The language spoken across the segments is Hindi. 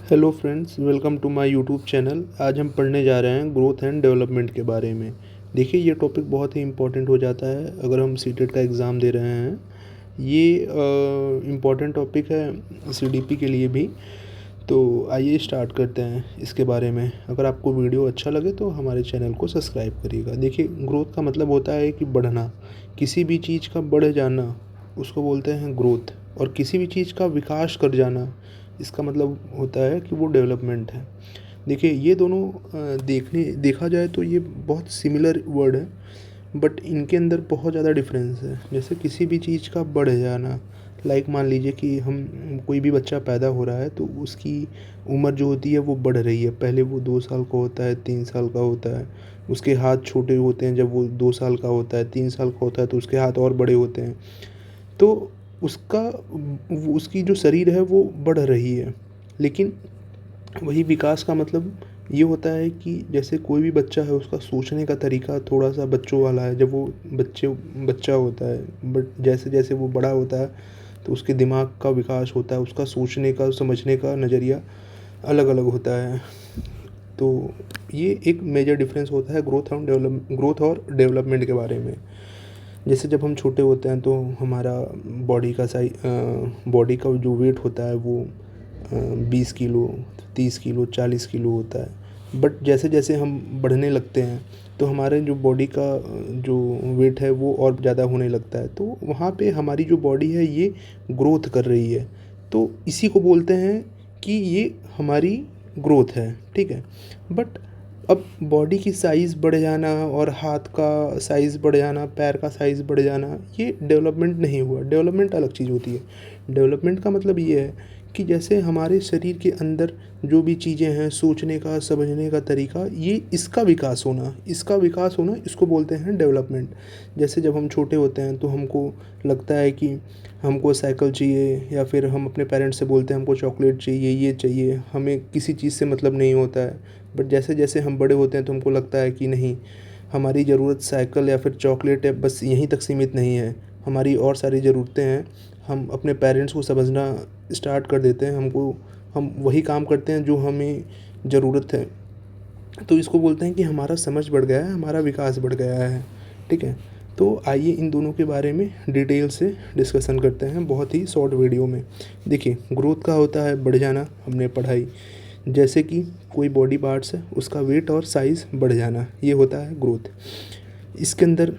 Hello friends, welcome to my YouTube channel. आज हम पढ़ने जा रहे हैं ग्रोथ एंड डेवलपमेंट के बारे में। देखिए, ये टॉपिक बहुत ही इम्पोर्टेंट हो जाता है अगर हम सीटेट का एग्ज़ाम दे रहे हैं। ये इम्पोर्टेंट टॉपिक है सीडीपी के लिए भी। तो आइए स्टार्ट करते हैं इसके बारे में। अगर आपको वीडियो अच्छा लगे तो हमारे चैनल को सब्सक्राइब करिएगा। देखिए, ग्रोथ का मतलब होता है कि बढ़ना, किसी भी चीज़ का बढ़ जाना उसको बोलते हैं ग्रोथ। और किसी भी चीज़ का विकास कर जाना, इसका मतलब होता है कि वो डेवलपमेंट है। देखिए, ये दोनों देखा जाए तो ये बहुत सिमिलर वर्ड है, बट इनके अंदर बहुत ज़्यादा डिफरेंस है। जैसे किसी भी चीज़ का बढ़ जाना, लाइक मान लीजिए कि हम कोई भी बच्चा पैदा हो रहा है तो उसकी उम्र जो होती है वो बढ़ रही है। पहले वो 2 साल का होता है, 3 साल का होता है। उसके हाथ छोटे होते हैं जब वो 2 साल का होता है, 3 साल का होता है तो उसके हाथ और बड़े होते हैं। तो उसका उसकी जो शरीर है वो बढ़ रही है। लेकिन वही विकास का मतलब ये होता है कि जैसे कोई भी बच्चा है, उसका सोचने का तरीका थोड़ा सा बच्चों वाला है जब वो बच्चा होता है। बट जैसे जैसे वो बड़ा होता है तो उसके दिमाग का विकास होता है, उसका सोचने का, समझने का नज़रिया अलग अलग होता है। तो ये एक मेजर डिफरेंस होता है ग्रोथ और डेवलपमेंट के बारे में। जैसे जब हम छोटे होते हैं तो हमारा बॉडी का जो वेट होता है वो 20 किलो, 30 किलो, 40 किलो होता है। बट जैसे जैसे हम बढ़ने लगते हैं तो हमारे जो बॉडी का जो वेट है वो और ज़्यादा होने लगता है। तो वहाँ पे हमारी जो बॉडी है ये ग्रोथ कर रही है। तो इसी को बोलते हैं कि ये हमारी ग्रोथ है, ठीक है। बट अब बॉडी की साइज़ बढ़ जाना और हाथ का साइज़ बढ़ जाना, पैर का साइज़ बढ़ जाना, ये डेवलपमेंट नहीं हुआ। डेवलपमेंट अलग चीज़ होती है। डेवलपमेंट का मतलब ये है कि जैसे हमारे शरीर के अंदर जो भी चीज़ें हैं, सोचने का, समझने का तरीका, ये इसका विकास होना इसको बोलते हैं डेवलपमेंट। जैसे जब हम छोटे होते हैं तो हमको लगता है कि हमको साइकिल चाहिए, या फिर हम अपने पेरेंट्स से बोलते हैं हमको चॉकलेट चाहिए, ये चाहिए, हमें किसी चीज़ से मतलब नहीं होता है। बट जैसे जैसे हम बड़े होते हैं तो हमको लगता है कि नहीं, हमारी ज़रूरत साइकिल या फिर चॉकलेट है, बस यहीं तक सीमित नहीं है, हमारी और सारी ज़रूरतें हैं। हम अपने पेरेंट्स को समझना स्टार्ट कर देते हैं। हम वही काम करते हैं जो हमें ज़रूरत है। तो इसको बोलते हैं कि हमारा समझ बढ़ गया है, हमारा विकास बढ़ गया है, ठीक है। तो आइए इन दोनों के बारे में डिटेल से डिस्कशन करते हैं बहुत ही शॉर्ट वीडियो में। देखिए, ग्रोथ का होता है बढ़ जाना, हमने पढ़ाई। जैसे कि कोई बॉडी पार्ट्स है उसका वेट और साइज़ बढ़ जाना, ये होता है ग्रोथ। इसके अंदर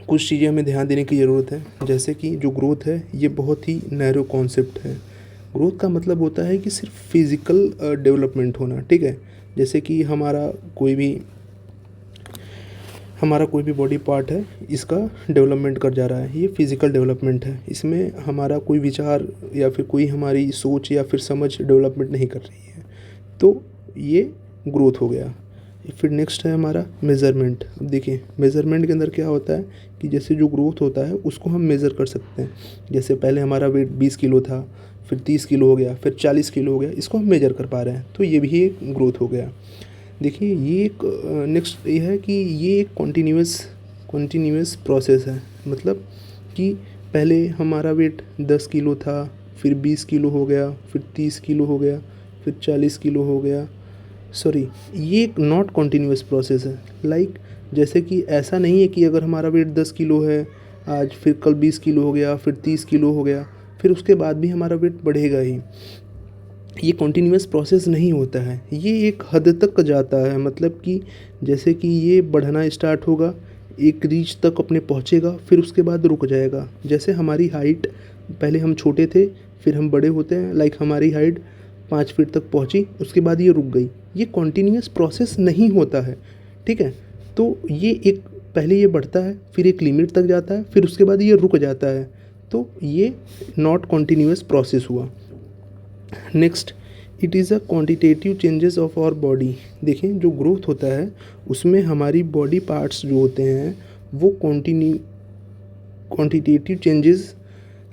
कुछ चीज़ें हमें ध्यान देने की ज़रूरत है। जैसे कि जो ग्रोथ है ये बहुत ही नैरो कॉन्सेप्ट है। ग्रोथ का मतलब होता है कि सिर्फ फिज़िकल डेवलपमेंट होना, ठीक है। जैसे कि हमारा कोई भी बॉडी पार्ट है, इसका डेवलपमेंट कर जा रहा है, ये फिज़िकल डेवलपमेंट है। इसमें हमारा कोई विचार या फिर कोई हमारी सोच या फिर समझ डेवलपमेंट नहीं कर रही है, तो ये ग्रोथ हो गया। फिर नेक्स्ट है हमारा मेज़रमेंट। अब देखिए, मेज़रमेंट के अंदर क्या होता है कि जैसे जो ग्रोथ होता है उसको हम मेज़र कर सकते हैं। जैसे पहले हमारा वेट 20 किलो था, फिर 30 किलो हो गया, फिर 40 किलो हो गया, इसको हम मेज़र कर पा रहे हैं, तो ये भी एक ग्रोथ हो गया। देखिए, ये एक नेक्स्ट ये है कि ये एक कॉन्टीन्यूअस प्रोसेस है। मतलब कि पहले हमारा वेट 10 किलो था, फिर 20 किलो हो गया, फिर 30 किलो हो गया, फिर 40 किलो हो गया। सॉरी, ये एक नॉट कॉन्टीन्यूअस प्रोसेस है। लाइक जैसे कि ऐसा नहीं है कि अगर हमारा वेट 10 किलो है आज, फिर कल 20 किलो हो गया, फिर 30 किलो हो गया, फिर उसके बाद भी हमारा वेट बढ़ेगा ही। ये कॉन्टीन्यूअस प्रोसेस नहीं होता है, ये एक हद तक जाता है। मतलब कि जैसे कि ये बढ़ना स्टार्ट होगा, एक रीच तक अपने पहुँचेगा, फिर उसके बाद रुक जाएगा। जैसे हमारी हाइट, पहले हम छोटे थे, फिर हम बड़े होते हैं, लाइक हमारी हाइट 5 फीट तक पहुँची, उसके बाद ये रुक गई। ये कॉन्टीन्यूअस प्रोसेस नहीं होता है, ठीक है। तो ये एक, पहले ये बढ़ता है, फिर एक लिमिट तक जाता है, फिर उसके बाद ये रुक जाता है। तो ये नॉट कॉन्टीन्यूअस प्रोसेस हुआ। Next, it is a quantitative changes of our body. देखें, जो ग्रोथ होता है उसमें हमारी बॉडी पार्ट्स जो होते हैं वो क्वांटिटेटिव चेंजेस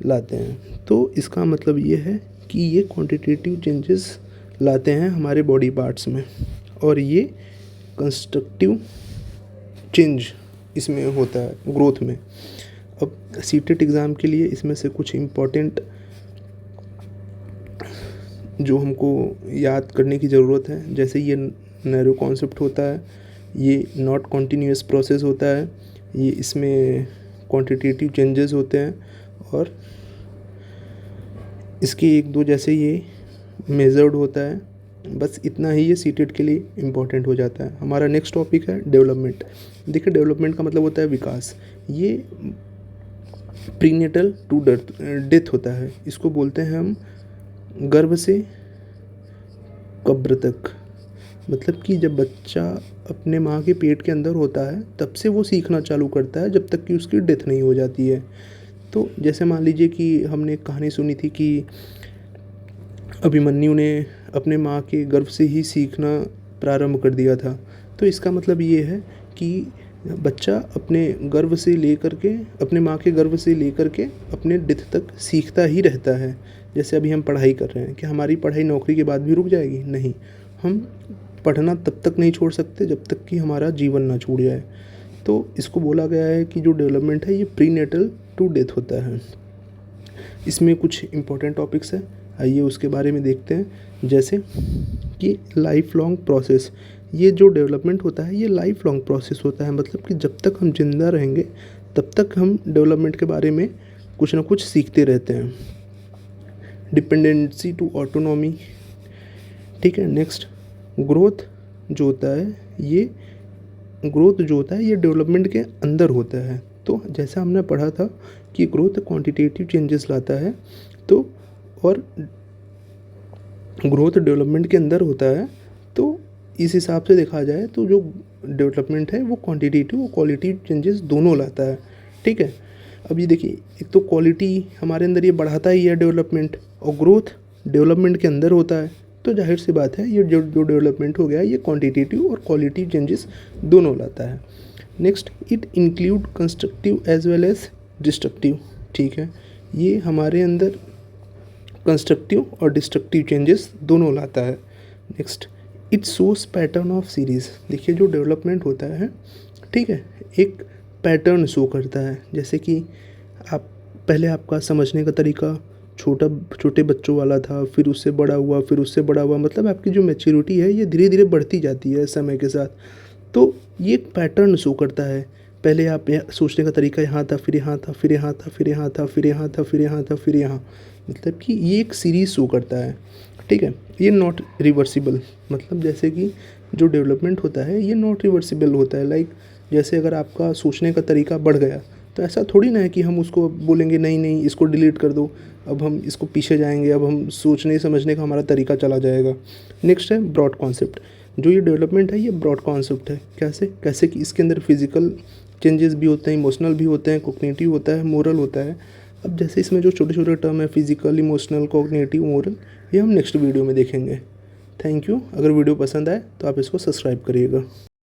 लाते हैं। तो इसका मतलब ये है कि ये क्वांटिटेटिव चेंजेस लाते हैं हमारे बॉडी पार्ट्स में, और ये कंस्ट्रक्टिव चेंज इसमें होता है ग्रोथ में। अब सीटेट एग्ज़ाम के लिए इसमें से कुछ इम्पोर्टेंट जो हमको याद करने की ज़रूरत है, जैसे ये नैरो कॉन्सेप्ट होता है, ये नॉट कॉन्टीन्यूअस प्रोसेस होता है, ये इसमें क्वांटिटेटिव चेंजेस होते हैं, और इसके एक दो जैसे ये मेजर्ड होता है। बस इतना ही ये सीटेट के लिए इम्पोर्टेंट हो जाता है। हमारा नेक्स्ट टॉपिक है डेवलपमेंट। देखिए डेवलपमेंट का मतलब होता है विकास। ये प्रीनेटल टू डेथ होता है। इसको बोलते हैं हम गर्भ से कब्र तक। मतलब कि जब बच्चा अपने माँ के पेट के अंदर होता है तब से वो सीखना चालू करता है जब तक कि उसकी डेथ नहीं हो जाती है। तो जैसे मान लीजिए कि हमने एक कहानी सुनी थी कि अभिमन्यु ने अपने माँ के गर्भ से ही सीखना प्रारंभ कर दिया था। तो इसका मतलब ये है कि बच्चा अपने गर्भ से लेकर के, अपने माँ के गर्भ से लेकर के अपने डेथ तक सीखता ही रहता है। जैसे अभी हम पढ़ाई कर रहे हैं, कि हमारी पढ़ाई नौकरी के बाद भी रुक जाएगी? नहीं, हम पढ़ना तब तक नहीं छोड़ सकते जब तक कि हमारा जीवन ना छूट जाए। तो इसको बोला गया है कि जो डेवलपमेंट है ये प्रीनेटल टू डेथ होता है। इसमें कुछ इम्पोर्टेंट टॉपिक्स हैं, आइए उसके बारे में देखते हैं। जैसे कि लाइफ लॉन्ग प्रोसेस। ये जो डेवलपमेंट होता है ये लाइफ लॉन्ग प्रोसेस होता है। मतलब कि जब तक हम जिंदा रहेंगे तब तक हम डेवलपमेंट के बारे में कुछ ना कुछ सीखते रहते हैं। डिपेंडेंसी टू ऑटोनॉमी, ठीक है। नेक्स्ट ग्रोथ जो होता है ये डेवलपमेंट के अंदर होता है। तो जैसा हमने पढ़ा था कि ग्रोथ क्वांटिटेटिव चेंजेस लाता है, तो और ग्रोथ डेवलपमेंट के अंदर होता है। तो इस हिसाब से देखा जाए तो जो डेवलपमेंट है वो क्वांटिटेटिव और क्वालिटेटिव चेंजेस दोनों लाता है, ठीक है। अब ये देखिए, एक तो क्वालिटी हमारे अंदर ये बढ़ाता ही है डेवलपमेंट, और ग्रोथ डेवलपमेंट के अंदर होता है। तो जाहिर सी बात है ये जो डेवलपमेंट हो गया ये क्वांटिटेटिव और क्वालिटेटिव चेंजेस दोनों लाता है। Next, it include constructive as well as destructive, ठीक है। ये हमारे अंदर कंस्ट्रक्टिव और डिस्ट्रक्टिव चेंजेस दोनों लाता है। Next, it shows pattern of series. देखिए जो डेवलपमेंट होता है, ठीक है, एक पैटर्न शो करता है। जैसे कि आप पहले आपका समझने का तरीका छोटे बच्चों वाला था, फिर उससे बड़ा हुआ, फिर उससे बड़ा हुआ। मतलब आपकी जो मैच्योरिटी है ये धीरे धीरे बढ़ती जाती है समय के साथ। तो ये एक पैटर्न शो करता है। पहले आप सोचने का तरीका यहाँ था, फिर यहाँ था, फिर यहाँ था, फिर यहाँ था, फिर यहाँ था, फिर यहाँ था, फिर यहाँ। मतलब कि ये एक सीरीज़ शो करता है, ठीक है। ये नॉट रिवर्सिबल, मतलब जैसे कि जो डेवलपमेंट होता है ये नॉट रिवर्सिबल होता है। लाइक जैसे अगर आपका सोचने का तरीका बढ़ गया तो ऐसा थोड़ी ना है कि हम उसको बोलेंगे नहीं नहीं इसको डिलीट कर दो, अब हम इसको पीछे जाएंगे, अब हम सोचने समझने का हमारा तरीका चला जाएगा। नेक्स्ट है ब्रॉड कॉन्सेप्ट। जो ये डेवलपमेंट है ये ब्रॉड कॉन्सेप्ट है। कैसे कि इसके अंदर फिजिकल चेंजेस भी होते हैं, इमोशनल भी होते हैं, कॉग्निटिव होता है, मोरल होता है। अब जैसे इसमें जो छोटे छोटे टर्म है फिजिकल, इमोशनल, कॉग्निटिव, मोरल, ये हम नेक्स्ट वीडियो में देखेंगे। Thank you. अगर वीडियो पसंद आए तो आप इसको सब्सक्राइब करिएगा।